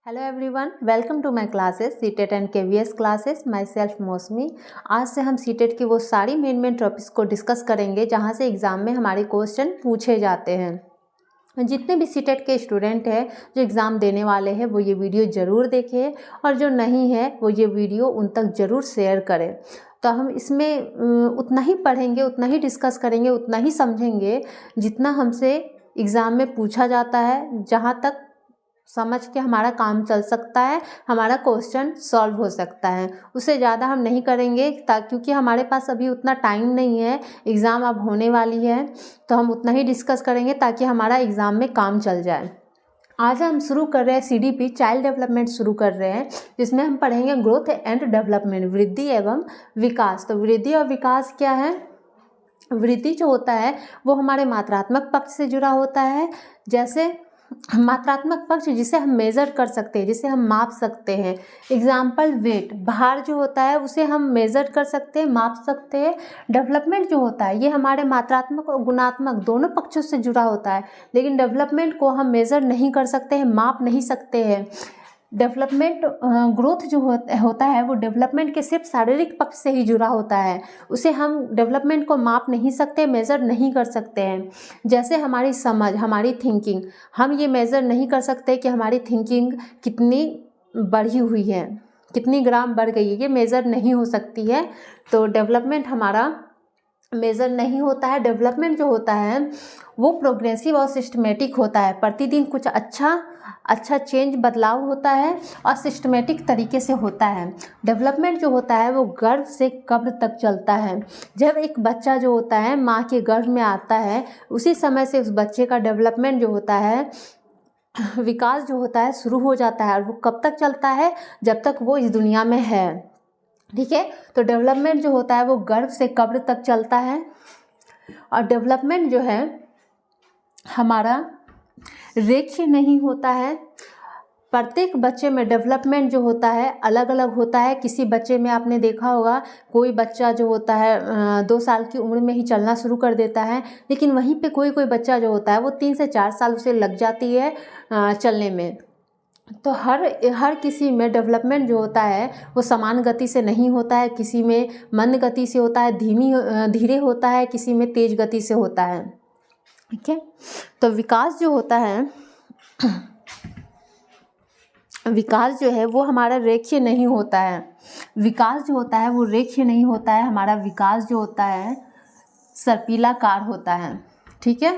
Hello everyone, welcome to my classes CTET and KVS classes. Myself Mousami. आज से हम CTET की वो सारी मेन टॉपिक्स को डिस्कस करेंगे जहां से एग्ज़ाम में हमारे क्वेश्चन पूछे जाते हैं। जितने भी सीटेट के स्टूडेंट हैं जो एग्ज़ाम देने वाले हैं वो ये वीडियो ज़रूर देखें और जो नहीं है वो ये वीडियो उन तक ज़रूर शेयर करें। तो हम इसमें उतना ही पढ़ेंगे, उतना ही डिस्कस करेंगे, उतना ही समझेंगे जितना हमसे एग्ज़ाम में पूछा जाता है, जहाँ तक समझ के हमारा काम चल सकता है, हमारा क्वेश्चन सॉल्व हो सकता है। उससे ज़्यादा हम नहीं करेंगे क्योंकि हमारे पास अभी उतना टाइम नहीं है, एग्ज़ाम अब होने वाली है, तो हम उतना ही डिस्कस करेंगे ताकि हमारा एग्ज़ाम में काम चल जाए। आज हम शुरू कर रहे हैं CDP चाइल्ड डेवलपमेंट शुरू कर रहे हैं, जिसमें हम पढ़ेंगे ग्रोथ एंड डेवलपमेंट, वृद्धि एवं विकास। तो वृद्धि और विकास क्या है? वृद्धि जो होता है वो हमारे मात्रात्मक पक्ष से जुड़ा होता है। जैसे मात्रात्मक पक्ष जिसे हम मेज़र कर सकते हैं, जिसे हम माप सकते हैं। एग्जाम्पल वेट, भार जो होता है उसे हम मेज़र कर सकते हैं, माप सकते हैं। डेवलपमेंट जो होता है ये हमारे मात्रात्मक और गुणात्मक दोनों पक्षों से जुड़ा होता है, लेकिन डेवलपमेंट को हम मेज़र नहीं कर सकते हैं, माप नहीं सकते हैं। डेवलपमेंट ग्रोथ जो होता है वो डेवलपमेंट के सिर्फ शारीरिक पक्ष से ही जुड़ा होता है, उसे हम डेवलपमेंट को माप नहीं सकते, मेज़र नहीं कर सकते हैं। जैसे हमारी समझ, हमारी थिंकिंग, हम ये मेज़र नहीं कर सकते कि हमारी थिंकिंग कितनी बढ़ी हुई है, कितनी ग्राम बढ़ गई है, ये मेज़र नहीं हो सकती है। तो डेवलपमेंट हमारा मेज़र नहीं होता है। डेवलपमेंट जो होता है वो प्रोग्रेसिव और सिस्टमेटिक होता है, प्रतिदिन कुछ अच्छा चेंज, बदलाव होता है और सिस्टमेटिक तरीके से होता है। डेवलपमेंट जो होता है वो गर्भ से कब्र तक चलता है। जब एक बच्चा जो होता है माँ के गर्भ में आता है, उसी समय से उस बच्चे का डेवलपमेंट जो होता है, विकास जो होता है शुरू हो जाता है। और वो कब तक चलता है? जब तक वो इस दुनिया में है। ठीक है, तो डेवलपमेंट जो होता है वो गर्भ से कब्र तक चलता है। और डेवलपमेंट जो है हमारा रेखीय नहीं होता है। प्रत्येक बच्चे में डेवलपमेंट जो होता है अलग अलग होता है। किसी बच्चे में आपने देखा होगा, कोई बच्चा जो होता है 2 साल की उम्र में ही चलना शुरू कर देता है, लेकिन वहीं पे कोई बच्चा जो होता है वो 3 से 4 साल उसे लग जाती है चलने में। तो हर किसी में डेवलपमेंट जो होता है वो समान गति से नहीं होता है। किसी में मंद गति से होता है, धीरे होता है, किसी में तेज गति से होता है। ठीक है, तो विकास जो होता है, विकास जो है वो हमारा रेखीय नहीं होता है। विकास जो होता है वो रेखीय नहीं होता है। हमारा विकास जो होता है सर्पिलाकार होता है। ठीक है,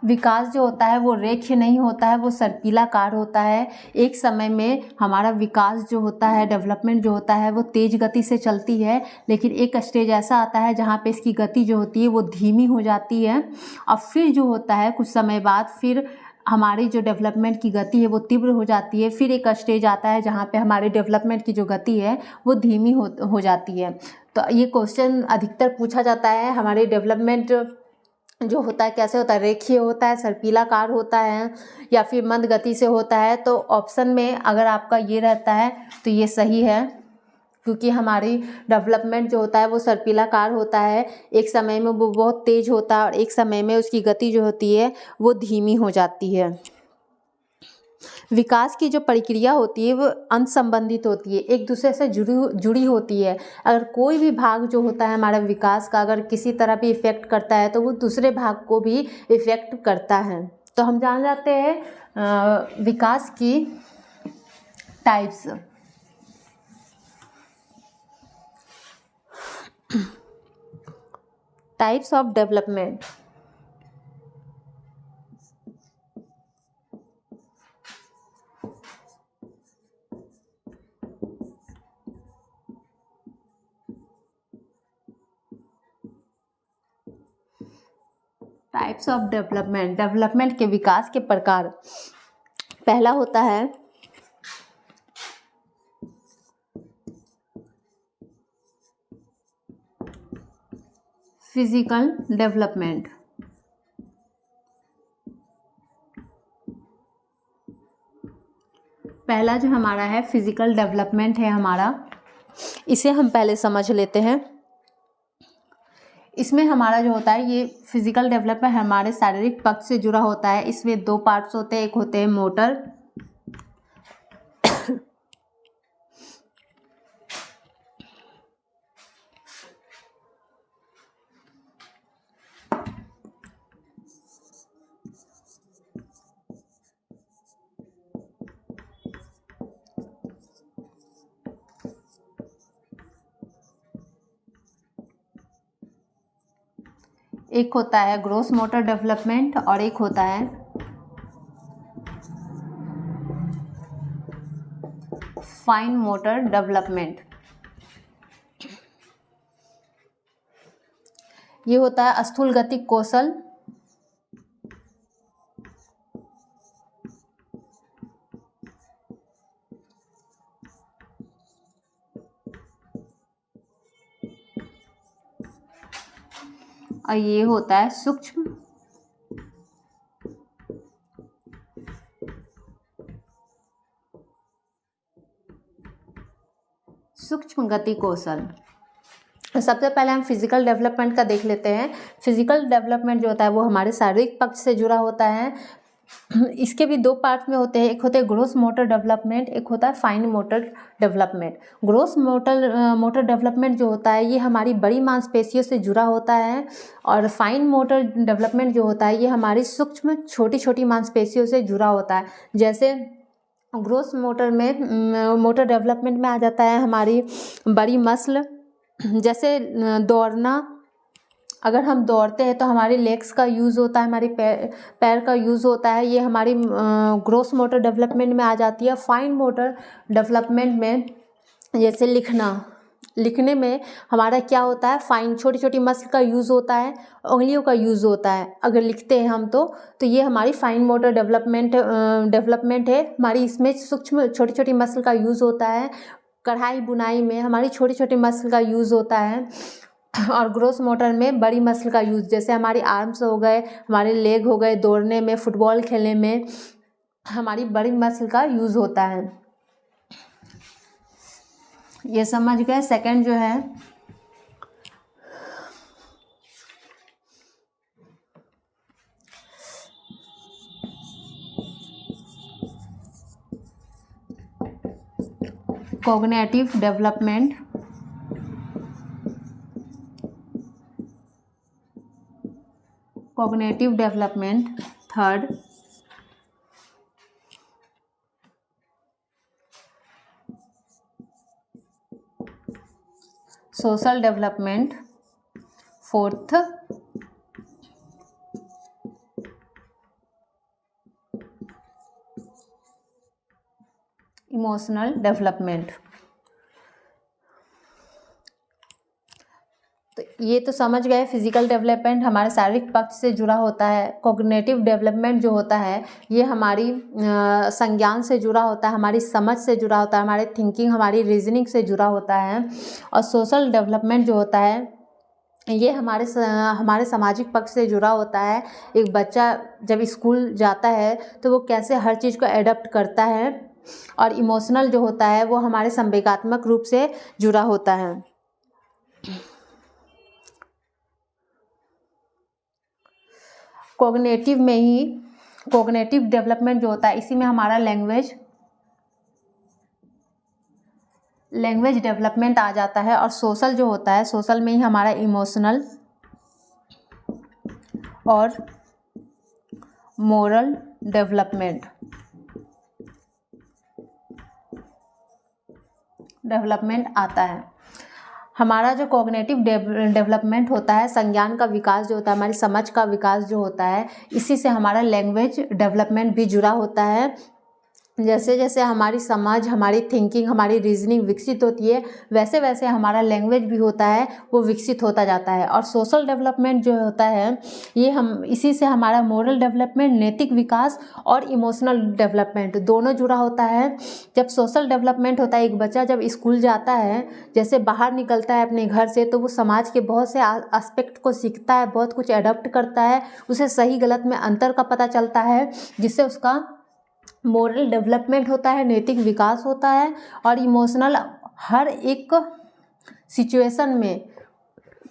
विकास जो होता है वो रेखीय नहीं होता है, वो सर्पिलाकार होता है। एक समय में हमारा विकास जो होता है, डेवलपमेंट जो होता है वो तेज गति से चलती है, लेकिन एक स्टेज ऐसा आता है जहाँ पे इसकी गति जो होती है वो धीमी हो जाती है। और फिर जो होता है कुछ समय बाद फिर हमारी जो डेवलपमेंट की गति है वो तीव्र हो जाती है। फिर एक स्टेज आता है जहाँ पे हमारे डेवलपमेंट की जो गति है वो धीमी हो जाती है। तो ये क्वेश्चन अधिकतर पूछा जाता है, हमारे डेवलपमेंट जो होता है कैसे होता है, रेखीय होता है, सर्पिलाकार होता है, या फिर मंद गति से होता है। तो ऑप्शन में अगर आपका ये रहता है तो ये सही है, क्योंकि हमारी डेवलपमेंट जो होता है वो सर्पिलाकार होता है। एक समय में वो बहुत तेज होता है और एक समय में उसकी गति जो होती है वो धीमी हो जाती है। विकास की जो प्रक्रिया होती है वो अंत संबंधित होती है, एक दूसरे से जुड़ी होती है। अगर कोई भी भाग जो होता है हमारा विकास का अगर किसी तरह भी इफ़ेक्ट करता है तो वो दूसरे भाग को भी इफ़ेक्ट करता है। तो हम जान जाते हैं विकास की types. Types of development. Types of development, development के विकास के प्रकार। पहला होता है फिजिकल डेवलपमेंट। पहला जो हमारा है फिजिकल डेवलपमेंट है हमारा, इसे हम पहले समझ लेते हैं। इसमें हमारा जो होता है ये फिजिकल डेवलपमेंट हमारे शारीरिक पक्ष से जुड़ा होता है। इसमें दो पार्ट्स होते हैं, एक होते हैं मोटर एक होता है ग्रोस मोटर डेवलपमेंट और एक होता है फाइन मोटर डेवलपमेंट। ये होता है स्थूल गतिक कौशल और ये होता है सूक्ष्म गति कौशल। सबसे पहले हम फिजिकल डेवलपमेंट का देख लेते हैं। फिजिकल डेवलपमेंट जो होता है वो हमारे शारीरिक पक्ष से जुड़ा होता है। इसके भी दो पार्ट में होते हैं, एक होते हैं ग्रोस मोटर डेवलपमेंट, एक होता है fine motor development. Gross motor development जो होता है ये हमारी बड़ी मांसपेशियों से जुड़ा होता है और फाइन मोटर डेवलपमेंट जो होता है ये हमारी सूक्ष्म छोटी छोटी मांसपेशियों से जुड़ा होता है। जैसे ग्रोस मोटर डेवलपमेंट में आ जाता है हमारी बड़ी मसल, जैसे दौड़ना। अगर हम दौड़ते हैं तो हमारी लेग्स का यूज़ होता है, हमारी पैर का यूज़ होता है, ये हमारी ग्रोस मोटर डेवलपमेंट में आ जाती है। फाइन मोटर डेवलपमेंट में जैसे लिखने में हमारा क्या होता है, फाइन छोटी छोटी मसल का यूज़ होता है, उंगलियों का यूज़ होता है अगर लिखते हैं हम तो ये हमारी फाइन मोटर डेवलपमेंट है हमारी। इसमें सूक्ष्म छोटी छोटी मसल का यूज़ होता है। कढ़ाई बुनाई में हमारी छोटी छोटी मसल का यूज़ होता है और ग्रोस मोटर में बड़ी मसल का यूज़, जैसे हमारी आर्म्स हो गए, हमारे लेग हो गए, दौड़ने में, फुटबॉल खेलने में हमारी बड़ी मसल का यूज़ होता है। ये समझ गए। सेकंड जो है cognitive development. Third social development. Fourth emotional development. तो ये तो समझ गए, फिजिकल डेवलपमेंट हमारे शारीरिक पक्ष से जुड़ा होता है। कॉग्निटिव डेवलपमेंट जो होता है ये हमारी संज्ञान से जुड़ा होता है, हमारी समझ से जुड़ा होता है, हमारे थिंकिंग, हमारी रीजनिंग से जुड़ा होता है। और सोशल डेवलपमेंट जो होता है ये हमारे सामाजिक पक्ष से जुड़ा होता है। एक बच्चा जब स्कूल जाता है तो वो कैसे हर चीज़ को एडप्ट करता है। और इमोशनल जो होता है वो हमारे संवेगात्मक रूप से जुड़ा होता है। कॉग्निटिव डेवलपमेंट जो होता है इसी में हमारा लैंग्वेज डेवलपमेंट आ जाता है। और सोशल जो होता है, सोशल में ही हमारा इमोशनल और मोरल डेवलपमेंट आता है। हमारा जो कॉग्निटिव डेवलपमेंट होता है, संज्ञान का विकास जो होता है, हमारी समझ का विकास जो होता है, इसी से हमारा लैंग्वेज डेवलपमेंट भी जुड़ा होता है। जैसे जैसे हमारी समझ, हमारी थिंकिंग, हमारी रीजनिंग विकसित होती है वैसे वैसे हमारा लैंग्वेज भी होता है वो विकसित होता जाता है। और सोशल डेवलपमेंट जो होता है ये इसी से हमारा मोरल डेवलपमेंट, नैतिक विकास और इमोशनल डेवलपमेंट दोनों जुड़ा होता है। जब सोशल डेवलपमेंट होता है, एक बच्चा जब स्कूल जाता है, जैसे बाहर निकलता है अपने घर से, तो वो समाज के बहुत से एस्पेक्ट को सीखता है, बहुत कुछ एडप्ट करता है, उसे सही गलत में अंतर का पता चलता है, जिससे उसका मोरल डेवलपमेंट होता है, नैतिक विकास होता है, और इमोशनल हर एक सिचुएशन में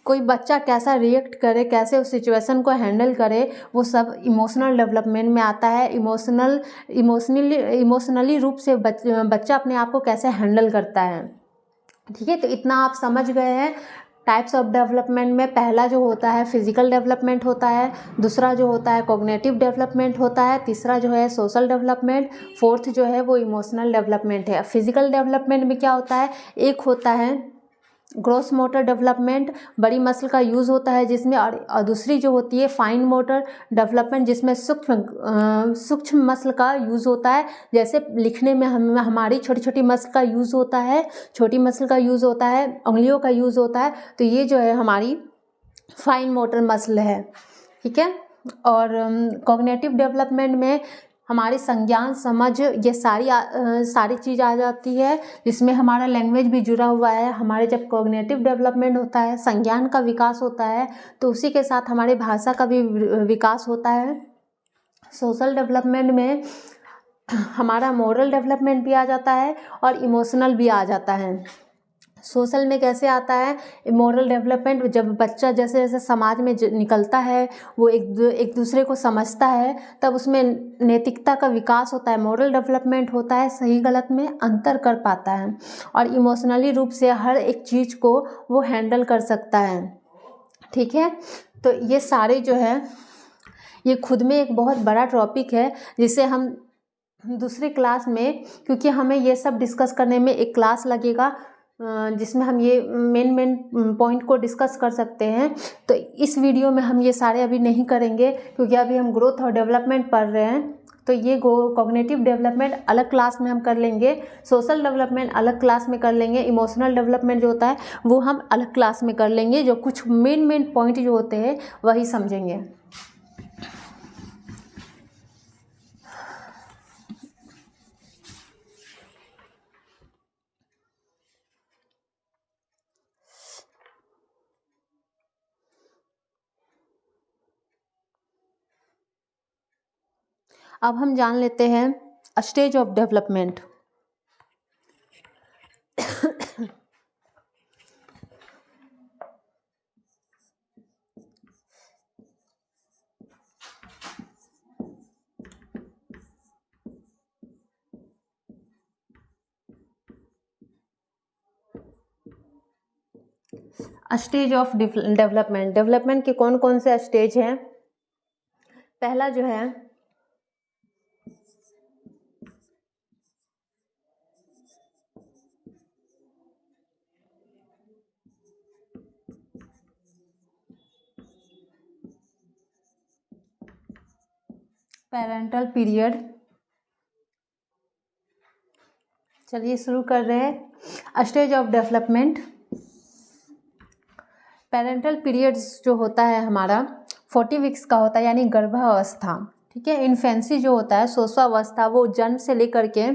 कोई बच्चा कैसा रिएक्ट करे, कैसे उस सिचुएशन को हैंडल करे, वो सब इमोशनल डेवलपमेंट में आता है। इमोशनली रूप से बच्चा अपने आप को कैसे हैंडल करता है। ठीक है, तो इतना आप समझ गए हैं। टाइप्स ऑफ डेवलपमेंट में पहला जो होता है फिजिकल डेवलपमेंट होता है, दूसरा जो होता है कॉग्निटिव डेवलपमेंट होता है, तीसरा जो है सोशल डेवलपमेंट, फोर्थ जो है वो इमोशनल डेवलपमेंट है। फिजिकल डेवलपमेंट में क्या होता है, एक होता है ग्रॉस मोटर डेवलपमेंट, बड़ी मसल का यूज़ होता है जिसमें, और दूसरी जो होती है फाइन मोटर डेवलपमेंट जिसमें सूक्ष्म मसल का यूज़ होता है। जैसे लिखने में हमारी छोटी छोटी मसल का यूज़ होता है, छोटी मसल का यूज़ होता है, उंगलियों का यूज़ होता है, तो ये जो है हमारी फाइन मोटर मसल है। ठीक है, और कॉग्निटिव डेवलपमेंट में हमारी संज्ञान समझ ये सारी चीज़ आ जाती है, जिसमें हमारा लैंग्वेज भी जुड़ा हुआ है। हमारे जब कॉग्निटिव डेवलपमेंट होता है, संज्ञान का विकास होता है, तो उसी के साथ हमारी भाषा का भी विकास होता है। सोशल डेवलपमेंट में हमारा मोरल डेवलपमेंट भी आ जाता है और इमोशनल भी आ जाता है। सोशल में कैसे आता है मोरल डेवलपमेंट, जब बच्चा जैसे जैसे समाज में निकलता है, वो एक दूसरे को समझता है, तब उसमें नैतिकता का विकास होता है, मोरल डेवलपमेंट होता है, सही गलत में अंतर कर पाता है, और इमोशनली रूप से हर एक चीज़ को वो हैंडल कर सकता है। ठीक है, तो ये सारे जो है ये खुद में एक बहुत बड़ा टॉपिक है, जिसे हम दूसरी क्लास में, क्योंकि हमें ये सब डिस्कस करने में एक क्लास लगेगा जिसमें हम ये मेन पॉइंट को डिस्कस कर सकते हैं। तो इस वीडियो में हम ये सारे अभी नहीं करेंगे, क्योंकि अभी हम ग्रोथ और डेवलपमेंट पढ़ रहे हैं। तो ये कॉग्निटिव डेवलपमेंट अलग क्लास में हम कर लेंगे, सोशल डेवलपमेंट अलग क्लास में कर लेंगे, इमोशनल डेवलपमेंट जो होता है वो हम अलग क्लास में कर लेंगे। जो कुछ मेन पॉइंट जो होते हैं वही समझेंगे। अब हम जान लेते हैं stage of development. Stage of development के कौन कौन से स्टेज हैं। पहला जो है पेरेंटल पीरियड। चलिए शुरू कर रहे हैं। Stage of development, parental period जो होता है हमारा 40 वीक्स का होता है, यानी गर्भावस्था। ठीक है, इन्फेंसी जो होता है शोषावस्था, वो जन्म से लेकर के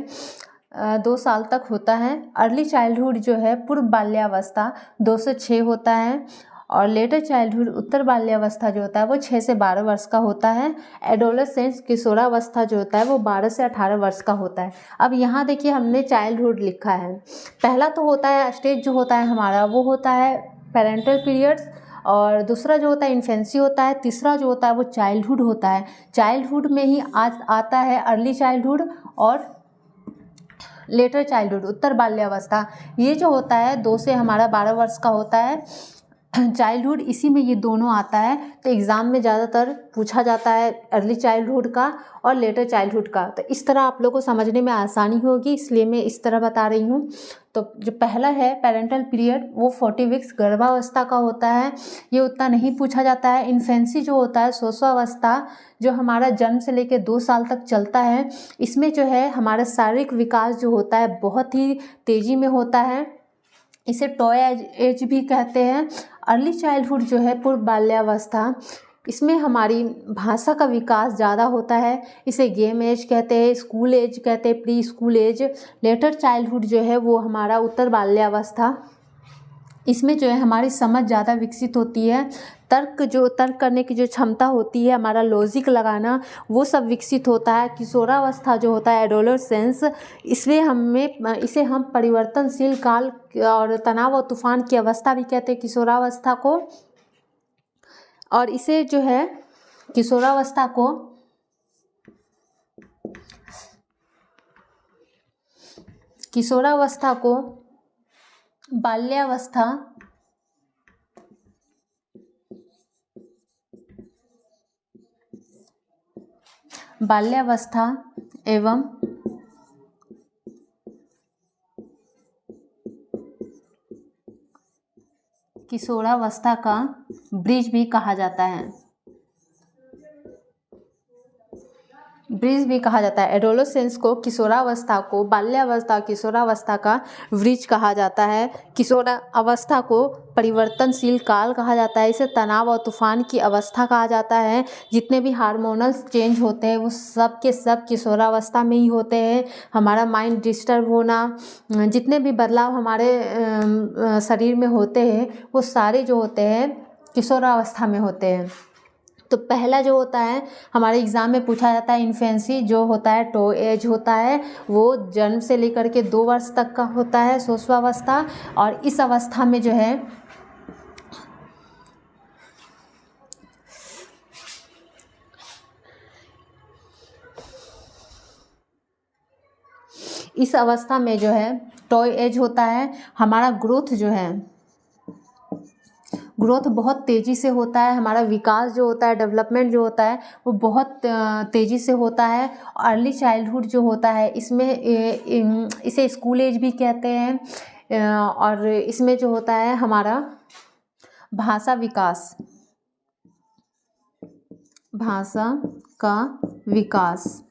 2 साल तक होता है। अर्ली चाइल्डहुड जो है पूर्व बाल्यावस्था 2 से 6 होता है, और लेटर चाइल्डहुड उत्तर बाल्यावस्था जो होता है वो 6 से 12 वर्ष का होता है। एडोलेसेंस किशोरावस्था जो होता है वो 12 से 18 वर्ष का होता है। अब यहाँ देखिए हमने चाइल्डहुड लिखा है। पहला तो होता है स्टेज जो होता है हमारा वो होता है पेरेंटल पीरियड्स, और दूसरा जो होता है इन्फेंसी होता है, तीसरा जो होता है वो चाइल्डहुड होता है। चाइल्डहुड में ही आता है अर्ली चाइल्डहुड और लेटर चाइल्डहुड उत्तर बाल्यावस्था। ये जो होता है 2 से हमारा 12 वर्ष का होता है चाइल्डहुड, इसी में ये दोनों आता है। तो एग्ज़ाम में ज़्यादातर पूछा जाता है अर्ली चाइल्डहुड का और लेटर चाइल्डहुड का। तो इस तरह आप लोगों को समझने में आसानी होगी, इसलिए मैं इस तरह बता रही हूँ। तो जो पहला है पेरेंटल पीरियड वो 40 वीक्स गर्भावस्था का होता है, ये उतना नहीं पूछा जाता है। इन्फेंसी जो होता है शोषावस्था, जो हमारा जन्म से लेकर 2 साल तक चलता है, इसमें जो है हमारा शारीरिक विकास जो होता है बहुत ही तेज़ी में होता है, इसे टॉय एज भी कहते हैं। अर्ली चाइल्डहुड जो है पूर्व बाल्यावस्था, इसमें हमारी भाषा का विकास ज़्यादा होता है, इसे गेम एज कहते हैं, स्कूल एज कहते हैं, preschool age. Later childhood जो है वो हमारा उत्तर बाल्यावस्था, इसमें जो है हमारी समझ ज़्यादा विकसित होती है, तर्क करने की जो क्षमता होती है, हमारा लॉजिक लगाना, वो सब विकसित होता है। किशोरावस्था जो होता है एडोलेसेंस, इसे हम परिवर्तनशील काल और तनाव और तूफान की अवस्था भी कहते हैं किशोरावस्था को। और इसे जो है किशोरावस्था को बाल्यावस्था एवं किशोरावस्था का ब्रिज भी कहा जाता है। एडोलेसेंस को, किशोरावस्था को बाल्यावस्था, किशोरावस्था का ब्रिज कहा जाता है। किशोरावस्था को परिवर्तनशील काल कहा जाता है। इसे तनाव और तूफान की अवस्था कहा जाता है। जितने भी हार्मोनल चेंज होते हैं वो सब के सब किशोरावस्था में ही होते हैं। हमारा माइंड डिस्टर्ब होना, जितने भी बदलाव हमारे शरीर में होते हैं वो सारे जो होते हैं किशोरावस्था में होते हैं। तो पहला जो होता है हमारे एग्ज़ाम में पूछा जाता है, इन्फेंसी जो होता है, टो एज होता है, वो जन्म से लेकर के 2 वर्ष तक का होता है, शिशुअवस्था। और इस अवस्था में जो है टॉय एज होता है। हमारा ग्रोथ बहुत तेज़ी से होता है। हमारा विकास जो होता है, डेवलपमेंट जो होता है वो बहुत तेज़ी से होता है। अर्ली चाइल्डहुड जो होता है इसमें इसे स्कूल एज भी कहते हैं। और इसमें जो होता है हमारा भाषा का विकास,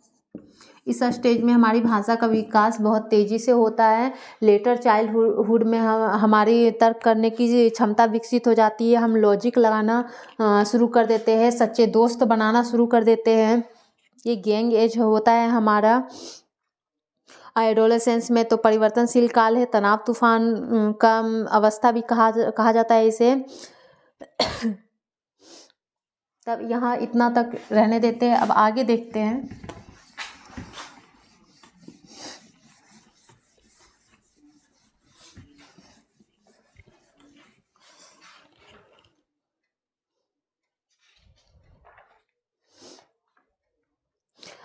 इस स्टेज में हमारी भाषा का विकास बहुत तेज़ी से होता है। लेटर चाइल्डहुड में हमारी तर्क करने की क्षमता विकसित हो जाती है। हम लॉजिक लगाना शुरू कर देते हैं, सच्चे दोस्त बनाना शुरू कर देते हैं। ये गैंग एज होता है हमारा। एडोलेसेंस में तो परिवर्तनशील काल है, तनाव तूफान का अवस्था भी कहा जाता है इसे। तब यहाँ इतना तक रहने देते हैं। अब आगे देखते हैं।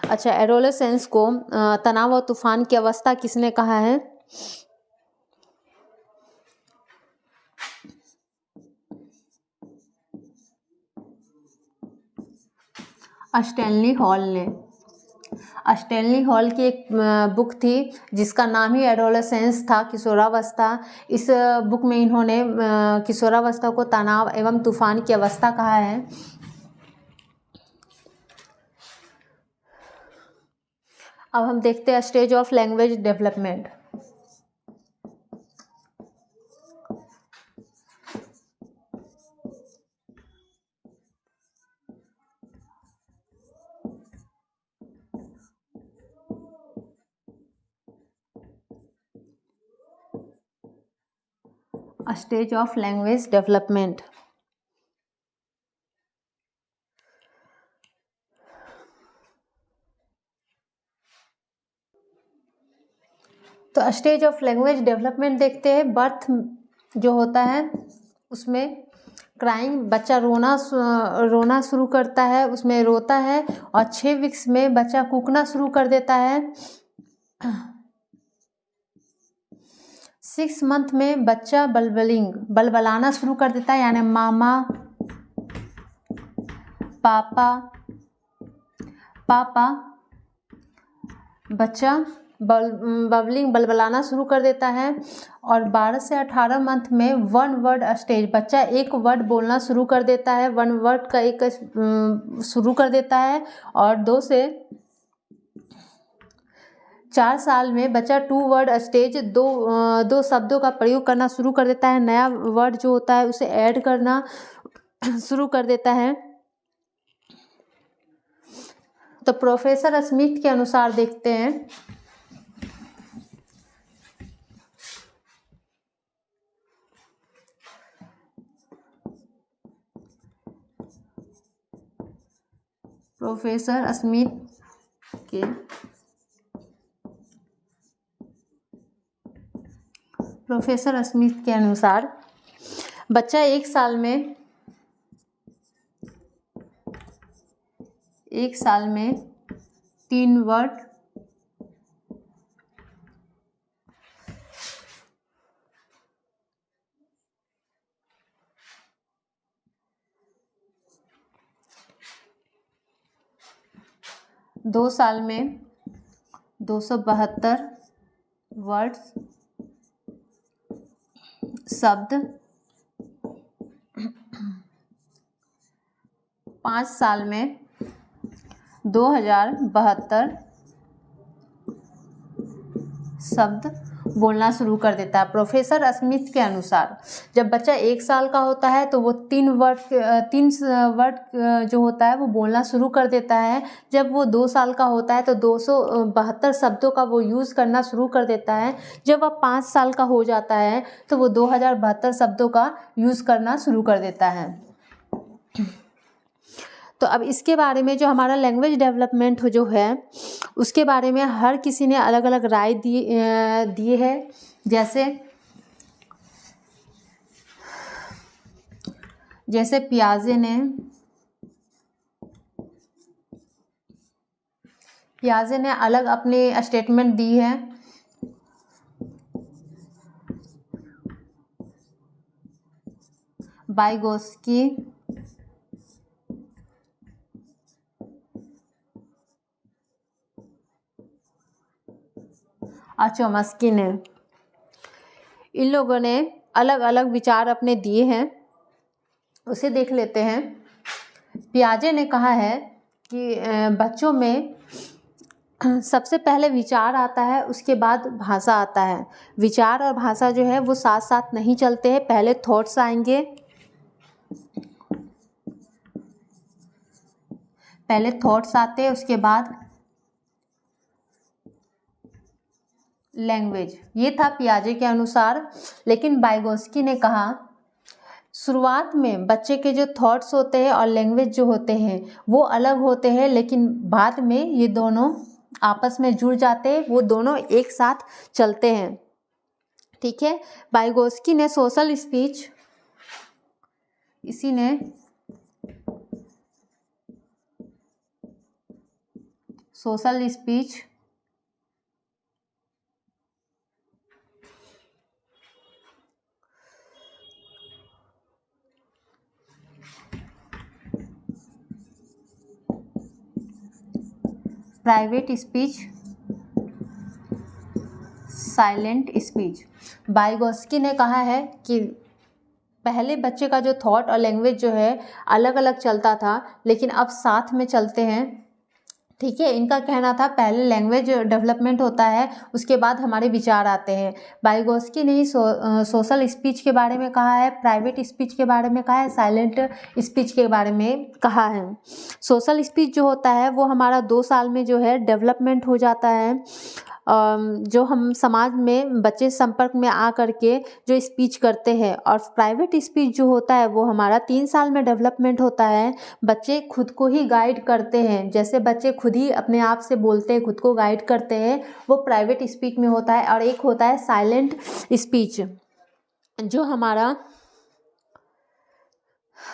अच्छा, एडोलेसेंस को तनाव और तूफान की अवस्था किसने कहा है? स्टैनली हॉल की एक बुक थी जिसका नाम ही एडोलेसेंस था, किशोरावस्था। इस बुक में इन्होंने किशोरावस्था को तनाव एवं तूफान की अवस्था कहा है। अब हम देखते हैं stage of language development. Stage of language development. तो स्टेज ऑफ लैंग्वेज डेवलपमेंट देखते हैं। बर्थ जो होता है उसमें क्राइंग, बच्चा रोना शुरू करता है, उसमें रोता है। और 6 वीक्स में बच्चा कूकना शुरू कर देता है। 6 मंथ में बच्चा बलबलाना शुरू कर देता है, यानी मामा, पापा। बच्चा बलबलाना शुरू कर देता है। और 12 से 18 मंथ में 1 वर्ड स्टेज, बच्चा एक वर्ड बोलना शुरू कर देता है, 1 वर्ड का एक शुरू कर देता है। और 2 से 4 साल में बच्चा 2 वर्ड स्टेज, दो शब्दों का प्रयोग करना शुरू कर देता है। नया वर्ड जो होता है उसे ऐड करना शुरू कर देता है। तो प्रोफेसर स्मिथ के अनुसार देखते हैं, प्रोफेसर स्मिथ के अनुसार बच्चा एक साल में 3 वर्ड दो साल में 272 वर्ड्स शब्द, 5 साल में 2072 शब्द बोलना शुरू कर देता है। प्रोफेसर स्मिथ के अनुसार जब बच्चा 1 साल का होता है तो वो 3 वर्ड जो होता है वो बोलना शुरू कर देता है। जब वो 2 साल का होता है तो 272 शब्दों का वो यूज़ करना शुरू कर देता है। जब वह 5 साल का हो जाता है तो वो 2072 शब्दों का यूज़ करना शुरू कर देता है। तो अब इसके बारे में जो हमारा लैंग्वेज डेवलपमेंट जो है उसके बारे में हर किसी ने अलग अलग राय दिए है। जैसे पियाजे ने अलग अपने स्टेटमेंट दी है। वाइगोत्स्की और चोम्स्की ने, इन लोगों ने अलग अलग विचार अपने दिए हैं, उसे देख लेते हैं। पियाजे ने कहा है कि बच्चों में सबसे पहले विचार आता है, उसके बाद भाषा आता है। विचार और भाषा जो है वो साथ साथ नहीं चलते हैं, पहले थॉट्स आएंगे, आते हैं, उसके बाद लैंग्वेज। ये था पियाजे के अनुसार। लेकिन वाइगोत्स्की ने कहा शुरुआत में बच्चे के जो थॉट्स होते हैं और लैंग्वेज जो होते हैं वो अलग होते हैं, लेकिन बाद में ये दोनों आपस में जुड़ जाते हैं, वो दोनों एक साथ चलते हैं। ठीक है। वाइगोत्स्की ने सोशल स्पीच, इसी ने social speech private speech, silent speech. Vygotsky ने कहा है कि पहले बच्चे का जो थॉट और लैंग्वेज जो है अलग अलग चलता था, लेकिन अब साथ में चलते हैं। ठीक है। इनका कहना था पहले लैंग्वेज डेवलपमेंट होता है, उसके बाद हमारे विचार आते हैं। वाइगोत्स्की ने ही सोशल स्पीच के बारे में कहा है, प्राइवेट स्पीच के बारे में कहा है, साइलेंट स्पीच के बारे में कहा है। सोशल स्पीच जो होता है वो हमारा 2 साल में जो है डेवलपमेंट हो जाता है। जो हम समाज में बच्चे संपर्क में आ करके जो स्पीच करते हैं, और प्राइवेट स्पीच जो होता है वो हमारा 3 साल में डेवलपमेंट होता है। बच्चे खुद को ही गाइड करते हैं, जैसे बच्चे खुद ही अपने आप से बोलते हैं, खुद को गाइड करते हैं, वो प्राइवेट स्पीच में होता है। और एक होता है साइलेंट स्पीच जो हमारा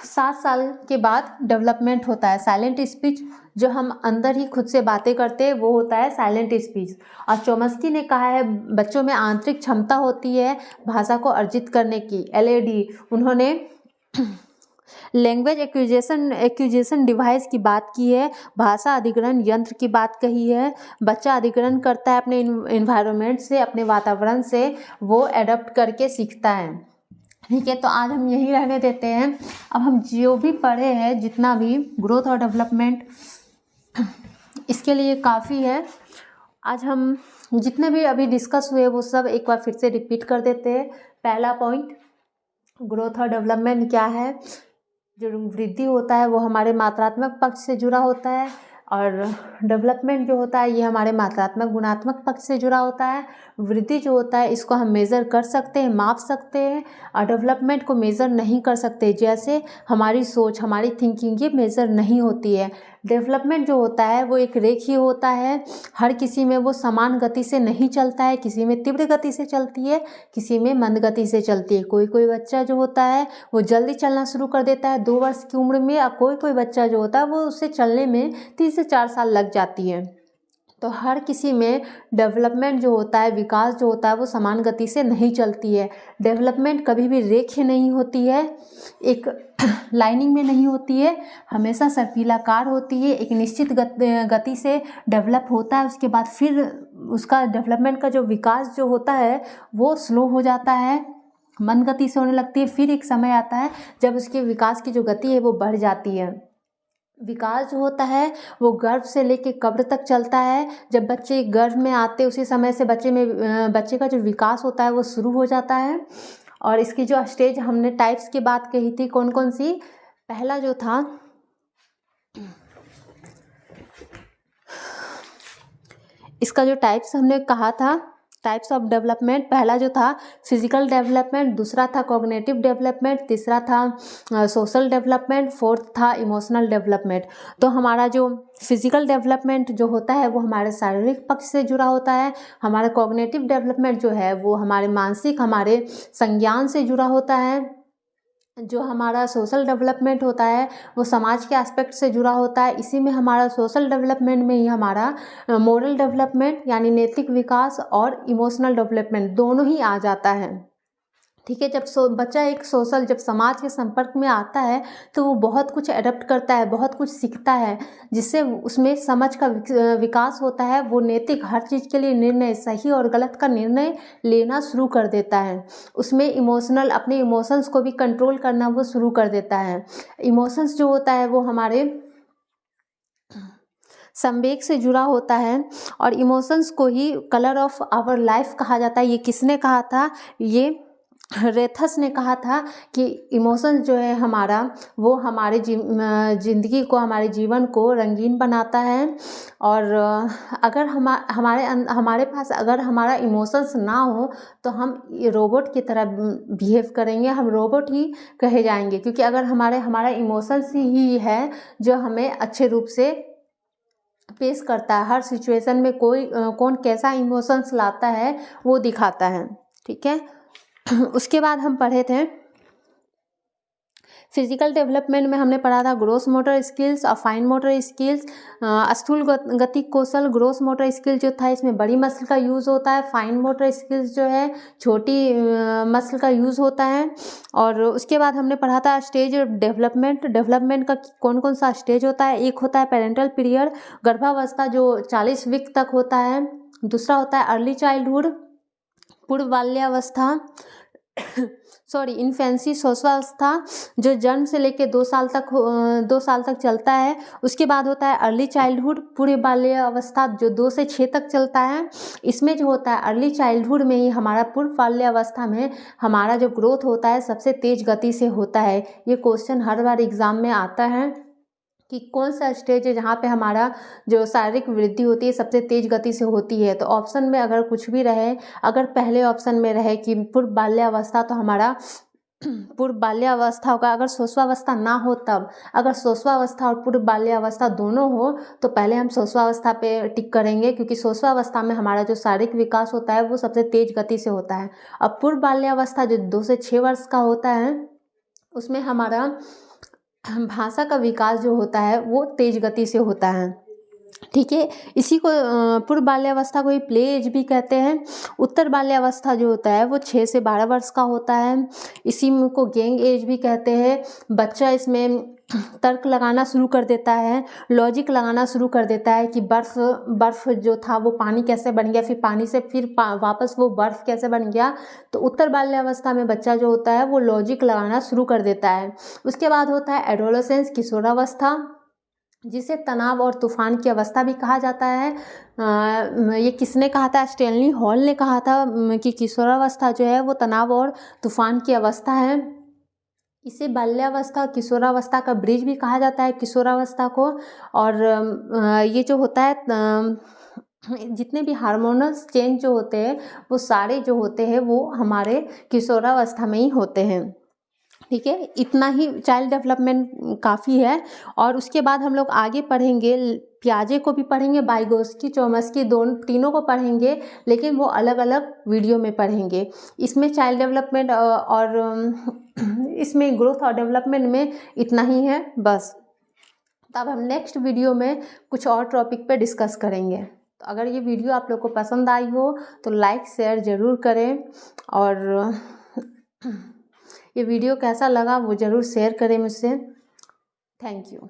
7 साल के बाद डेवलपमेंट होता है। साइलेंट स्पीच जो हम अंदर ही खुद से बातें करते हैं वो होता है साइलेंट स्पीच। और चोम्स्की ने कहा है बच्चों में आंतरिक क्षमता होती है भाषा को अर्जित करने की, LAD। उन्होंने लैंग्वेज एक्विजिशन डिवाइस की बात की है, भाषा अधिग्रहण यंत्र की बात कही है। बच्चा अधिग्रहण करता है अपने एनवायरनमेंट से, अपने वातावरण से, वो एडप्ट करके सीखता है। ठीक है। तो आज हम यही रहने देते हैं। अब हम जो भी पढ़े हैं, जितना भी ग्रोथ और डेवलपमेंट, इसके लिए काफ़ी है। आज हम जितने भी अभी डिस्कस हुए वो सब एक बार फिर से रिपीट कर देते हैं। पहला पॉइंट, ग्रोथ और डेवलपमेंट क्या है। जो वृद्धि होता है वो हमारे मात्रात्मक पक्ष से जुड़ा होता है, और डेवलपमेंट जो होता है ये हमारे मात्रात्मक गुणात्मक पक्ष से जुड़ा होता है। वृद्धि जो होता है इसको हम मेज़र कर सकते हैं, माप सकते हैं, और डेवलपमेंट को मेज़र नहीं कर सकते। जैसे हमारी सोच, हमारी थिंकिंग ये मेज़र नहीं होती है। डेवलपमेंट जो होता है वो एक रेखीय होता है, हर किसी में वो समान गति से नहीं चलता है, किसी में तीव्र गति से चलती है, किसी में मंद गति से चलती है। कोई कोई बच्चा जो होता है वो जल्दी चलना शुरू कर देता है 2 वर्ष की उम्र में, और कोई कोई बच्चा जो होता है वो उससे चलने में 3 से 4 साल लग जाती है। तो हर किसी में डेवलपमेंट जो होता है, विकास जो होता है वो समान गति से नहीं चलती है। डेवलपमेंट कभी भी रेखीय नहीं होती है, एक लाइनिंग में नहीं होती है, हमेशा सर्पिलाकार होती है, एक निश्चित गति से डेवलप होता है। उसके बाद फिर उसका डेवलपमेंट का जो विकास जो होता है वो स्लो हो जाता है, मंद गति से होने लगती है। फिर एक समय आता है जब उसके विकास की जो गति है वो बढ़ जाती है। विकास जो होता है वो गर्भ से लेके कब्र तक चलता है। जब बच्चे गर्भ में आते उसी समय से बच्चे का जो विकास होता है वो शुरू हो जाता है। और इसकी जो स्टेज हमने टाइप्स की बात कही थी, कौन कौन सी, पहला जो था इसका जो टाइप्स हमने कहा था, टाइप्स ऑफ डेवलपमेंट, पहला जो था फिजिकल डेवलपमेंट, दूसरा था कॉग्निटिव डेवलपमेंट, तीसरा था सोशल डेवलपमेंट, फोर्थ था इमोशनल डेवलपमेंट। तो हमारा जो फिजिकल डेवलपमेंट जो होता है वो हमारे शारीरिक पक्ष से जुड़ा होता है। हमारा कॉग्निटिव डेवलपमेंट जो है वो हमारे मानसिक, हमारे संज्ञान से जुड़ा होता है। जो हमारा सोशल डेवलपमेंट होता है वो समाज के एस्पेक्ट से जुड़ा होता है। इसी में हमारा सोशल डेवलपमेंट में ही हमारा मोरल डेवलपमेंट यानी नैतिक विकास और इमोशनल डेवलपमेंट दोनों ही आ जाता है। ठीक है, जब बच्चा एक सोशल, जब समाज के संपर्क में आता है तो वो बहुत कुछ एडप्ट करता है, बहुत कुछ सीखता है, जिससे उसमें समझ का विकास होता है। वो नैतिक हर चीज़ के लिए निर्णय, सही और गलत का निर्णय लेना शुरू कर देता है। उसमें इमोशनल, अपने इमोशंस को भी कंट्रोल करना वो शुरू कर देता है। इमोशंस जो होता है वो हमारे संवेग से जुड़ा होता है, और इमोशंस को ही कलर ऑफ आवर लाइफ कहा जाता है। ये किसने कहा था? ये रेथस ने कहा था कि इमोशंस जो है हमारा, वो हमारे ज़िंदगी को, हमारे जीवन को रंगीन बनाता है। और अगर हमारे पास अगर हमारा इमोशंस ना हो तो हम रोबोट की तरह बिहेव करेंगे, हम रोबोट ही कहे जाएंगे। क्योंकि अगर हमारा इमोशंस ही है जो हमें अच्छे रूप से पेश करता है, हर सिचुएशन में कौन कैसा इमोशंस लाता है वो दिखाता है। ठीक है, उसके बाद हम पढ़े थे फिजिकल डेवलपमेंट में हमने पढ़ा था ग्रोस मोटर स्किल्स और फाइन मोटर स्किल्स। स्थूल गति कौशल, ग्रोस मोटर स्किल जो था इसमें बड़ी मसल का यूज़ होता है। फाइन मोटर स्किल्स जो है छोटी मसल का यूज़ होता है। और उसके बाद हमने पढ़ा था स्टेज डेवलपमेंट का कौन कौन सा स्टेज होता है। एक होता है पेरेंटल पीरियड, गर्भावस्था जो 40 वीक तक होता है। दूसरा होता है अर्ली चाइल्डहुड, पूर्व बाल्यावस्था इन्फेंसी, शैशवावस्था जो जन्म से लेकर 2 साल तक चलता है। उसके बाद होता है अर्ली चाइल्डहुड, पूर्व बाल्यावस्था जो 2 से 6 तक चलता है। इसमें जो होता है अर्ली चाइल्डहुड में ही हमारा, पूर्व बाल्यावस्था में हमारा जो ग्रोथ होता है सबसे तेज गति से होता है। ये क्वेश्चन हर बार एग्जाम में आता है कि कौन सा स्टेज है जहाँ पे हमारा जो शारीरिक वृद्धि होती है सबसे तेज गति से होती है। तो ऑप्शन में अगर कुछ भी रहे, अगर पहले ऑप्शन में रहे कि पूर्व बाल्यावस्था, तो हमारा पूर्व बाल्यावस्था होगा। अगर शैशवावस्था ना हो तब, अगर शैशवावस्था और पूर्व बाल्यावस्था दोनों हो तो पहले हम शैशवावस्था पे टिक करेंगे, क्योंकि शैशवावस्था में हमारा जो शारीरिक विकास होता है वो सबसे तेज गति से होता है। अब पूर्व बाल्यावस्था जो 2 से 6 वर्ष का होता है उसमें हमारा भाषा का विकास जो होता है वो तेज गति से होता है। ठीक है, इसी को पूर्व बाल्यावस्था को ही प्ले एज भी कहते हैं। उत्तर बाल्यावस्था जो होता है वो 6 से 12 वर्ष का होता है। इसी को गैंग एज भी कहते हैं। बच्चा इसमें तर्क लगाना शुरू कर देता है, लॉजिक लगाना शुरू कर देता है कि बर्फ जो था वो पानी कैसे बन गया, फिर पानी से फिर वापस वो बर्फ कैसे बन गया। तो उत्तर बाल्यावस्था में बच्चा जो होता है वो लॉजिक लगाना शुरू कर देता है। उसके बाद होता है एडोलेसेंस, किशोरावस्था, जिसे तनाव और तूफान की अवस्था भी कहा जाता है। ये किसने कहा था? स्टैनली हॉल ने कहा था कि किशोरावस्था जो है वो तनाव और तूफान की अवस्था है। इसे बाल्यावस्था, किशोरावस्था का ब्रिज भी कहा जाता है, किशोरावस्था को। और ये जो होता है, जितने भी हार्मोनल चेंज जो होते हैं वो सारे जो होते हैं वो हमारे किशोरावस्था में ही होते हैं। ठीक है, इतना ही चाइल्ड डेवलपमेंट काफ़ी है। और उसके बाद हम लोग आगे पढ़ेंगे, पियाजे को भी पढ़ेंगे, वाइगोत्स्की, चोम्स्की, दोनों तीनों को पढ़ेंगे, लेकिन वो अलग अलग वीडियो में पढ़ेंगे। इसमें चाइल्ड डेवलपमेंट और इसमें ग्रोथ और डेवलपमेंट में इतना ही है बस। तब हम नेक्स्ट वीडियो में कुछ और टॉपिक पे डिस्कस करेंगे। तो अगर ये वीडियो आप लोग को पसंद आई हो तो लाइक शेयर ज़रूर करें, और ये वीडियो कैसा लगा वो ज़रूर शेयर करें मुझसे। Thank you.